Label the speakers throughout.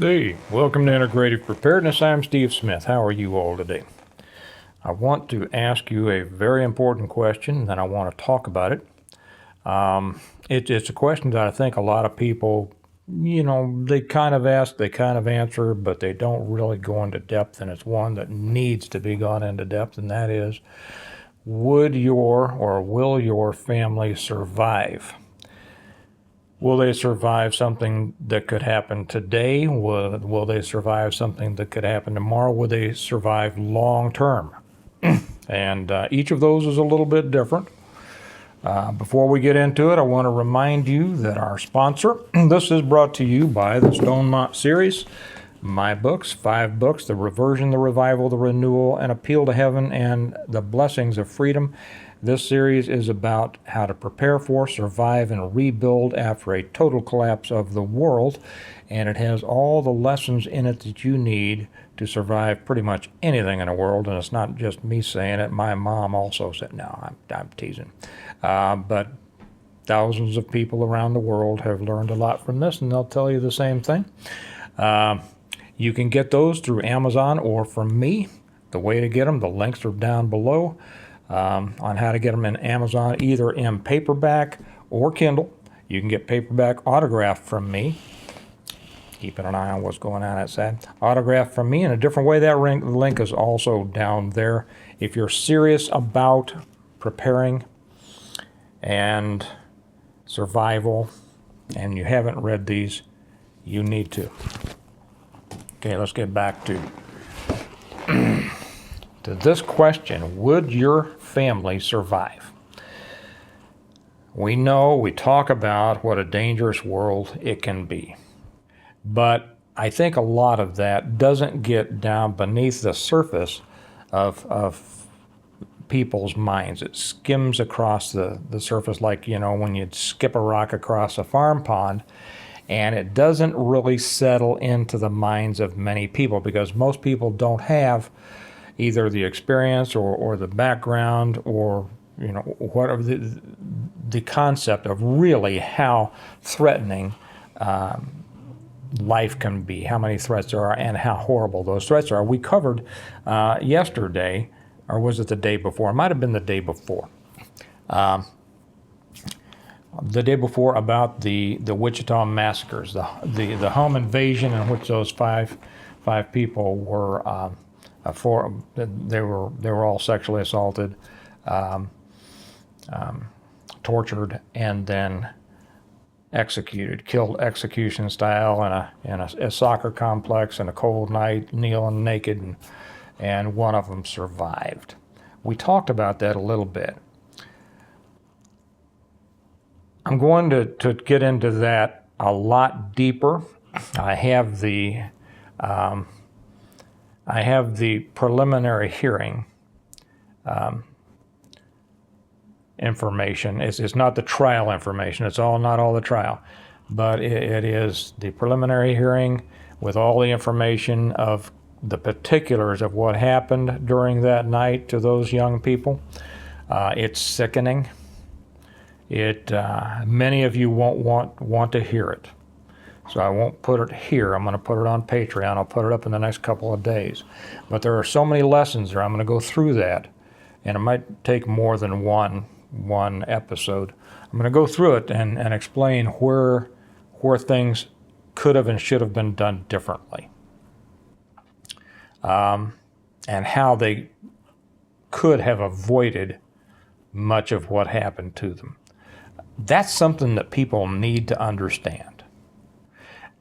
Speaker 1: Hey, welcome to Integrative Preparedness. I'm Steve Smith. How are you all today? I want to ask you a very important question, and then I want to talk about it. It's a question that I think a lot of people, they kind of ask, they kind of answer, but they don't really go into depth, and it's one that needs to be gone into depth, and that is, will your family survive? Will they survive something that could happen today? Will they survive something that could happen tomorrow? Will they survive long term? And each of those is a little bit different. Before we get into it, I want to remind you that our sponsor, this is brought to you by the Stonemont series, my books, 5 books, The Reversion, The Revival, The Renewal, and Appeal to Heaven, and The Blessings of Freedom. This series is about how to prepare for, survive, and rebuild after a total collapse of the world, and it has all the lessons in it that you need to survive pretty much anything in the world. And it's not just me saying it. My mom also said, no, I'm teasing. But thousands of people around the world have learned a lot from this, and they'll tell you the same thing. You can get those through Amazon or from me. The way to get them, the links are down below. On how to get them in Amazon, either in paperback or Kindle. You can get paperback autographed from me. Keeping an eye on what's going on outside. Autographed from me in a different way. That link is also down there. If you're serious about preparing and survival and you haven't read these, you need to. Okay, let's get back to this question. Would your family survive? We talk about what a dangerous world it can be. But I think a lot of that doesn't get down beneath the surface of people's minds. It skims across the surface like, when you'd skip a rock across a farm pond, and it doesn't really settle into the minds of many people because most people don't have either the experience or the background or whatever the concept of really how threatening life can be, how many threats there are, and how horrible those threats are. We covered yesterday, or was it the day before? It might have been the day before. The day before about the Wichita massacres, the home invasion in which those five people were. They were all sexually assaulted, tortured, and then executed, killed execution style in a soccer complex in a cold night, kneeling naked, and one of them survived. We talked about that a little bit. I'm going to get into that a lot deeper. I have the preliminary hearing information. It's not the trial information. It's not all the trial, but it is the preliminary hearing with all the information of the particulars of what happened during that night to those young people. It's sickening. Many of you won't want to hear it. So I won't put it here. I'm going to put it on Patreon. I'll put it up in the next couple of days. But there are so many lessons there. I'm going to go through that, and it might take more than one episode. I'm going to go through it and explain where things could have and should have been done differently, and how they could have avoided much of what happened to them. That's something that people need to understand.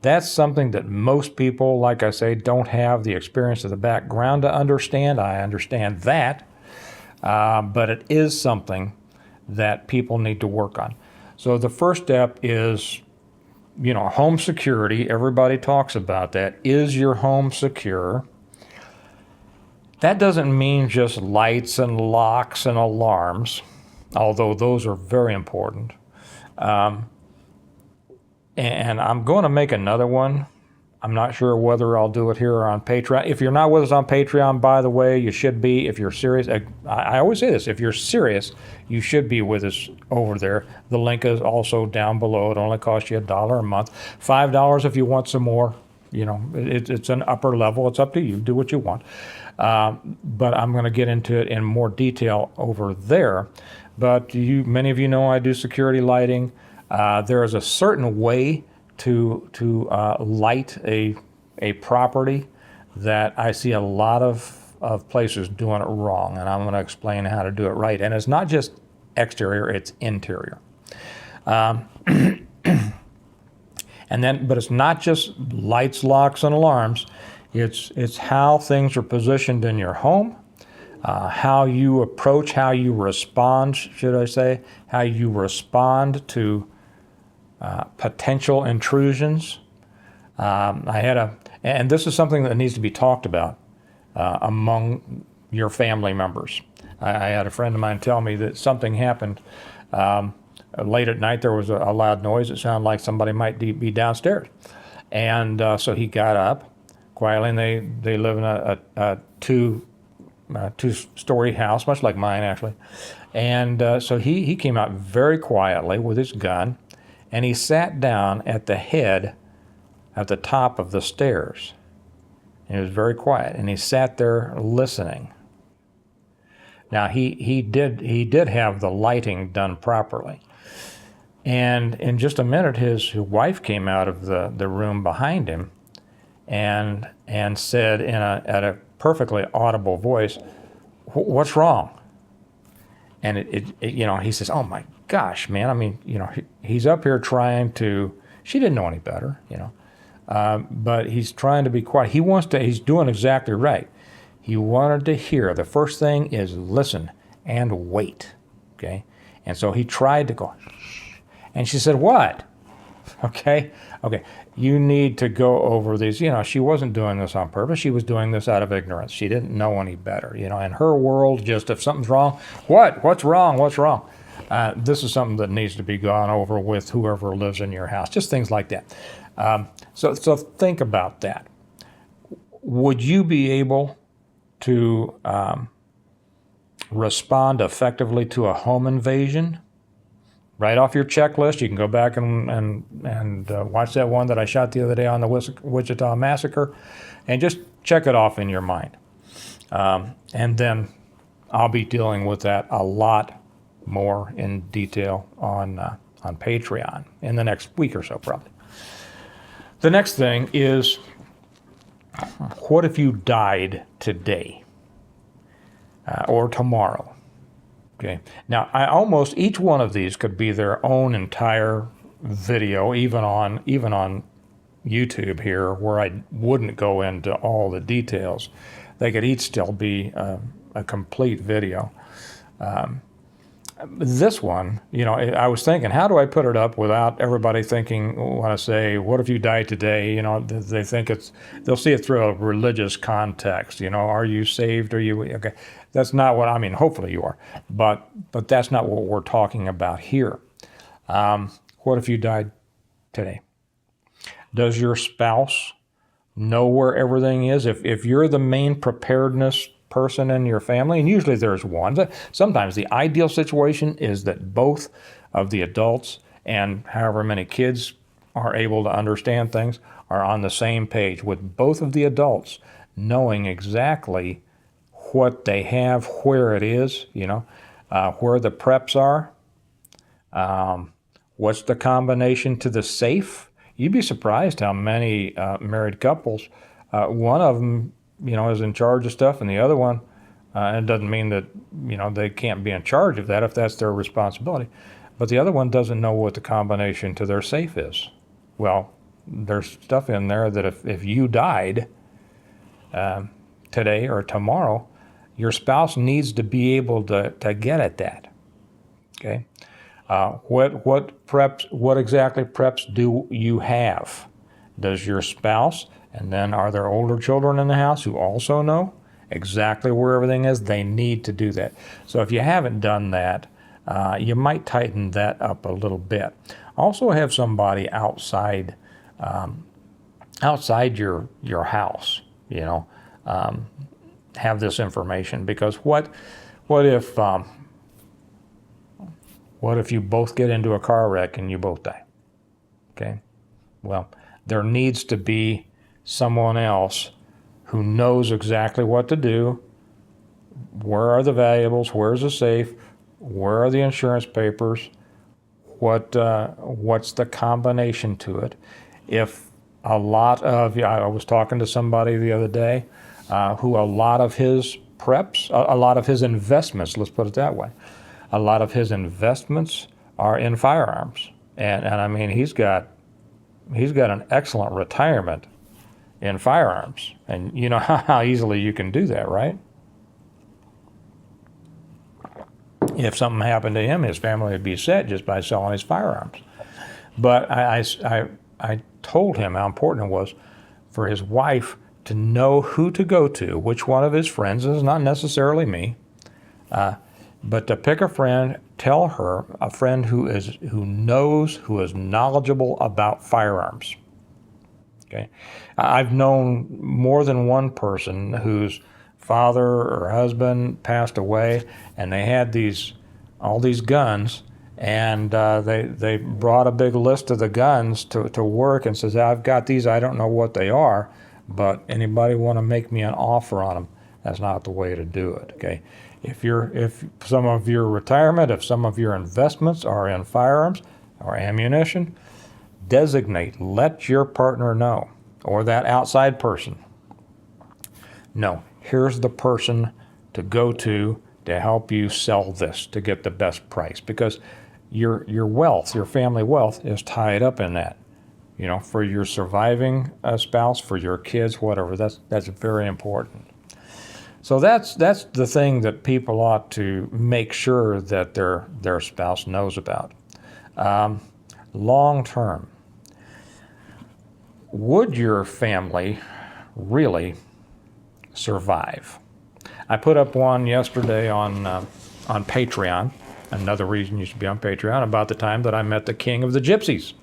Speaker 1: That's something that most people, like I say, don't have the experience of the background to understand. I understand that, but it is something that people need to work on. So the first step is, home security. Everybody talks about that. Is your home secure? That doesn't mean just lights and locks and alarms, although those are very important. And I'm going to make another one. I'm not sure whether I'll do it here or on Patreon. If you're not with us on Patreon, by the way, you should be. If you're serious, I always say this, if you're serious, you should be with us over there. The link is also down below. It only costs you $1 a month. $5 if you want some more. it's an upper level. It's up to you. Do what you want. But I'm going to get into it in more detail over there. But many of you know I do security lighting. There is a certain way to light a property that I see a lot of places doing it wrong, and I'm going to explain how to do it right. And it's not just exterior, it's interior. But it's not just lights, locks, and alarms. It's how things are positioned in your home, how you approach, how you respond, should I say, how you respond to potential intrusions. And this is something that needs to be talked about among your family members. I had a friend of mine tell me that something happened late at night. There was a loud noise. It sounded like somebody might be downstairs. And so he got up quietly, and they live in a two-story house, much like mine, actually. And so he came out very quietly with his gun, and he sat down at the top of the stairs. And he was very quiet, and he sat there listening. Now, he did have the lighting done properly. And in just a minute, his wife came out of the room behind him and said at a perfectly audible voice, "What's wrong?" And he says, "Oh my gosh, man! I mean, he's up here trying to." She didn't know any better, but he's trying to be quiet. He's doing exactly right. He wanted to hear. The first thing is listen and wait, okay? And so he tried to go, and she said, "What?" Okay, you need to go over these. She wasn't doing this on purpose. She was doing this out of ignorance. She didn't know any better. In her world, just if something's wrong, what's wrong? This is something that needs to be gone over with whoever lives in your house. Just things like that. So think about that. Would you be able to respond effectively to a home invasion? Right off your checklist, you can go back and watch that one that I shot the other day on the Wichita Massacre, and just check it off in your mind. And then I'll be dealing with that a lot more in detail on Patreon in the next week or so, probably. The next thing is, what if you died today or tomorrow? Okay. Now, almost each one of these could be their own entire video, even on YouTube here, where I wouldn't go into all the details. They could each still be a complete video. This one, I was thinking, how do I put it up without everybody thinking, when I say, what if you died today? They think they'll see it through a religious context. Are you saved? Are you, okay? That's not what I mean. Hopefully you are, but that's not what we're talking about here. What if you died today? Does your spouse know where everything is? If you're the main preparedness person in your family, and usually there's one. Sometimes the ideal situation is that both of the adults and however many kids are able to understand things are on the same page, with both of the adults knowing exactly what they have, where it is, where the preps are, what's the combination to the safe. You'd be surprised how many married couples, one of them is in charge of stuff, and the other one, and it doesn't mean that, they can't be in charge of that if that's their responsibility, but the other one doesn't know what the combination to their safe is. Well, there's stuff in there that if you died today or tomorrow, your spouse needs to be able to get at that, okay? What exactly preps do you have? Does your spouse, and then are there older children in the house who also know exactly where everything is? They need to do that. So if you haven't done that, you might tighten that up a little bit. Also have somebody outside your house, have this information, because what if you both get into a car wreck and you both die? Okay, well, there needs to be someone else who knows exactly what to do. Where are the valuables? Where's the safe? Where are the insurance papers? What's the combination to it? If a lot of, I was talking to somebody the other day who a lot of his preps, a lot of his investments, let's put it that way, a lot of his investments are in firearms. And I mean, he's got an excellent retirement in firearms. And you know how easily you can do that, right? If something happened to him, his family would be set just by selling his firearms. But I told him how important it was for his wife to know who to go to, which one of his friends, is not necessarily me, but to pick a friend, tell her, a friend who is knowledgeable about firearms. Okay, I've known more than one person whose father or husband passed away, and they had all these guns, and they brought a big list of the guns to work and says, I've got these, I don't know what they are, but anybody want to make me an offer on them? That's not the way to do it. Okay, if some of your retirement, if some of your investments are in firearms or ammunition, designate, let your partner know, or that outside person. No, here's the person to go to help you sell this, to get the best price, because your wealth, your family wealth, is tied up in that. You know, for your surviving spouse, for your kids, whatever. That's very important. So that's the thing that people ought to make sure that their spouse knows about. Long term, would your family really survive? I put up one yesterday on Patreon, another reason you should be on Patreon, about the time that I met the king of the gypsies.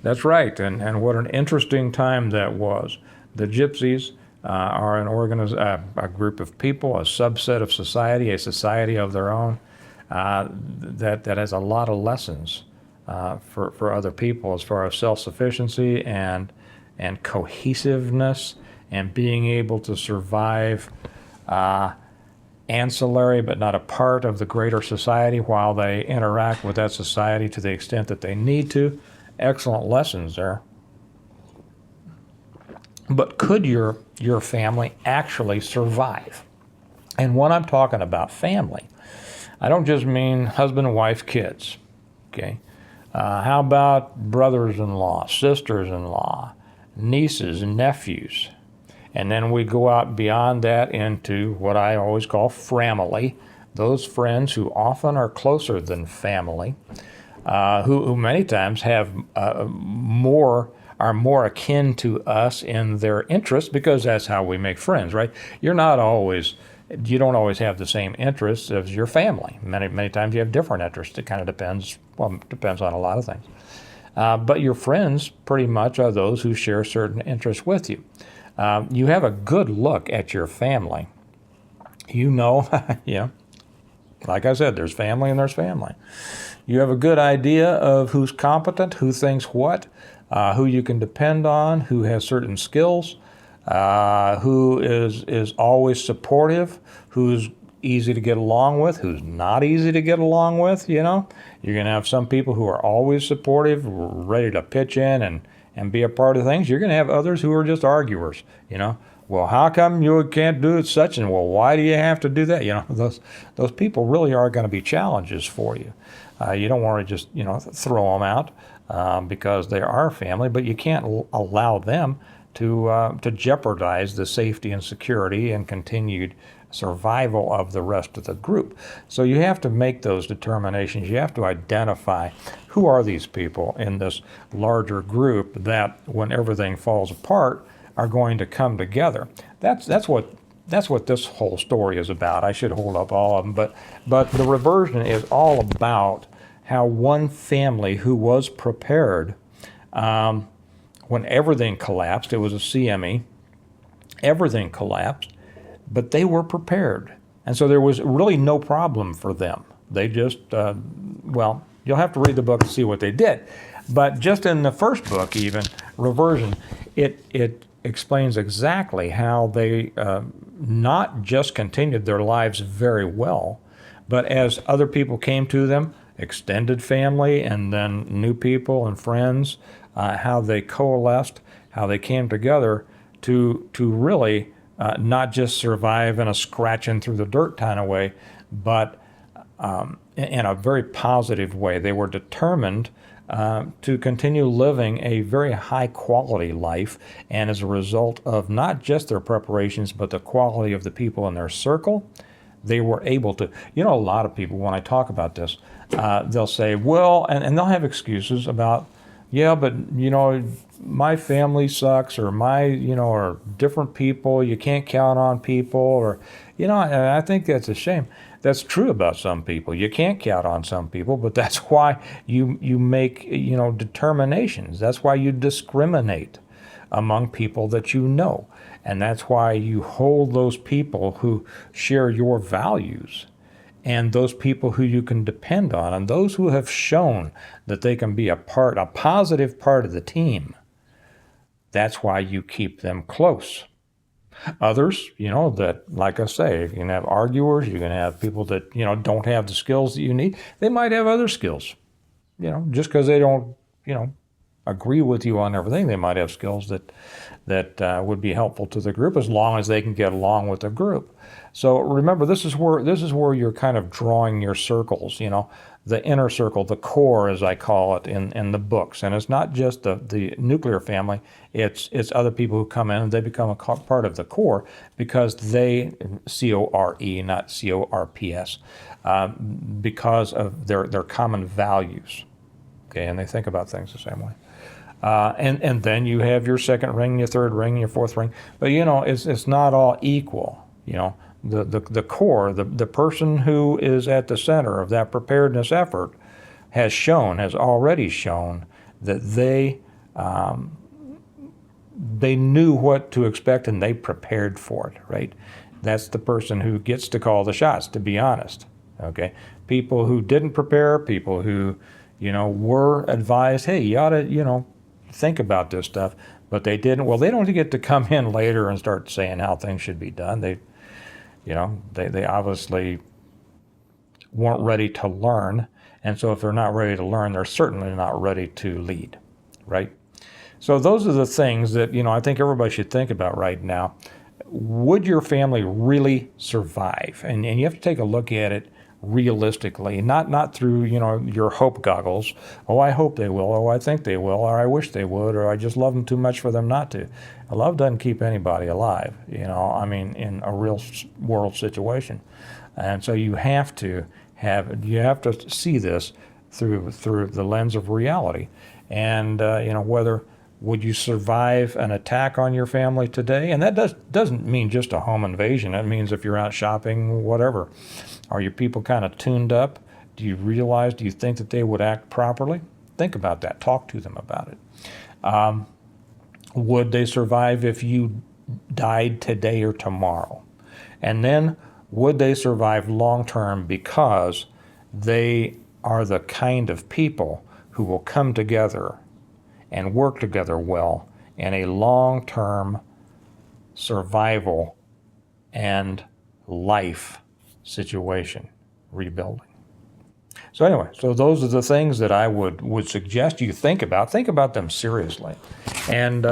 Speaker 1: That's right, and what an interesting time that was. The gypsies are a group of people, a subset of society, a society of their own, that has a lot of lessons for other people as far as self-sufficiency and cohesiveness and being able to survive ancillary but not a part of the greater society while they interact with that society to the extent that they need to. Excellent lessons there. But could your family actually survive? And when I'm talking about family, I don't just mean husband and wife, kids. Okay, how about brothers-in-law, sisters-in-law, nieces and nephews? And then we go out beyond that into what I always call framily, those friends who often are closer than family, who many times have are more akin to us in their interests, because that's how we make friends, right? You don't always have the same interests as your family. Many times you have different interests. It kind of depends. Well, it depends on a lot of things. But your friends pretty much are those who share certain interests with you. You have a good look at your family. You know, like I said, there's family and there's family. You have a good idea of who's competent, who thinks what, who you can depend on, who has certain skills, who is always supportive, who's easy to get along with, who's not easy to get along with. You know, you're going to have some people who are always supportive, ready to pitch in and be a part of things. You're going to have others who are just arguers. You know, well, how come you can't do it such, and well, why do you have to do that? You know, those people really are going to be challenges for you. You don't want to just throw them out because they are family, but you can't allow them to jeopardize the safety and security and continued survival of the rest of the group. So you have to make those determinations. You have to identify who are these people in this larger group that, when everything falls apart, are going to come together. That's what this whole story is about. I should hold up all of them, but the reversion is all about how one family who was prepared when everything collapsed. It was a CME. Everything collapsed, but they were prepared. And so there was really no problem for them. They just, you'll have to read the book to see what they did. But just in the first book, even Reversion, it explains exactly how they not just continued their lives very well, but as other people came to them, extended family and then new people and friends, how they coalesced, how they came together to really not just survive in a scratching through the dirt kind of way, but in a very positive way. They were determined to continue living a very high quality life, and as a result of not just their preparations, but the quality of the people in their circle, they were able to. A lot of people, when I talk about this, they'll say, well, and they'll have excuses about, yeah, but my family sucks, or or different people, you can't count on people, or, and I think that's a shame. That's true about some people. You can't count on some people, but that's why you make, determinations. That's why you discriminate among people that you know. And that's why you hold those people who share your values, and those people who you can depend on, and those who have shown that they can be a positive part of the team. That's why you keep them close. Others, that, like I say, you can have arguers, you can have people that, don't have the skills that you need. They might have other skills. Just because they don't, agree with you on everything, they might have skills that would be helpful to the group, as long as they can get along with the group. So remember, this is where you're kind of drawing your circles, the inner circle, the core, as I call it in the books. And it's not just the nuclear family, it's other people who come in and they become a part of the core because they, C-O-R-E, not C-O-R-P-S, because of their common values. Okay, and they think about things the same way. And then you have your second ring, your third ring, your fourth ring. But, it's not all equal, The core, the person who is at the center of that preparedness effort has already shown that they knew what to expect and they prepared for it, right? That's the person who gets to call the shots, to be honest, okay? People who didn't prepare, people who, were advised, hey, you ought to, think about this stuff, but they didn't. Well, they don't get to come in later and start saying how things should be done. They obviously weren't ready to learn. And so if they're not ready to learn, they're certainly not ready to lead, right? So those are the things that, I think everybody should think about right now. Would your family really survive? And you have to take a look at it realistically, not through, your hope goggles. Oh, I hope they will. Oh, I think they will. Or I wish they would. Or I just love them too much for them not to. Love doesn't keep anybody alive, in a real world situation. And so you have to see this through the lens of reality. And, whether would you survive an attack on your family today? And that doesn't mean just a home invasion. That means if you're out shopping, whatever. Are your people kind of tuned up? Do you think that they would act properly? Think about that. Talk to them about it. Would they survive if you died today or tomorrow? And then, would they survive long term because they are the kind of people who will come together and work together well in a long-term survival and life situation, rebuilding. So anyway, those are the things that I would suggest you think about. Think about them seriously, and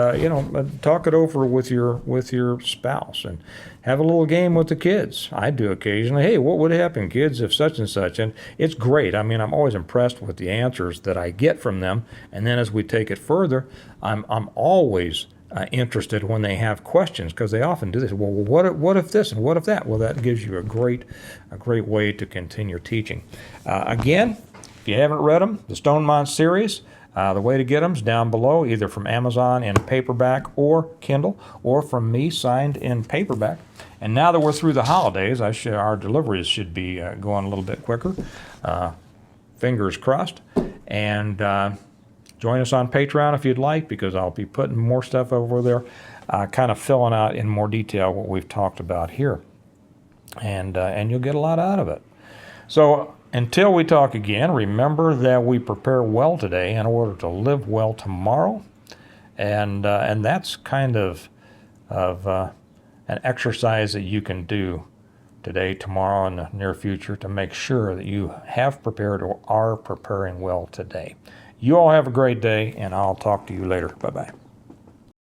Speaker 1: talk it over with your spouse, and have a little game with the kids. I do occasionally. Hey, what would happen, kids, if such and such? And it's great. I mean, I'm always impressed with the answers that I get from them. And then as we take it further, I'm always interested when they have questions, because they often do this. Well, what if this and what if that? Well, that gives you a great way to continue teaching. Again, if you haven't read them, the Stonemont series, the way to get them is down below, either from Amazon in paperback or Kindle, or from me signed in paperback. And now that we're through the holidays, our deliveries should be going a little bit quicker. Fingers crossed. And join us on Patreon if you'd like, because I'll be putting more stuff over there, kind of filling out in more detail what we've talked about here. And you'll get a lot out of it. So until we talk again, remember that we prepare well today in order to live well tomorrow. And that's kind of an exercise that you can do today, tomorrow, and the near future to make sure that you have prepared or are preparing well today. You all have a great day, and I'll talk to you later. Bye-bye.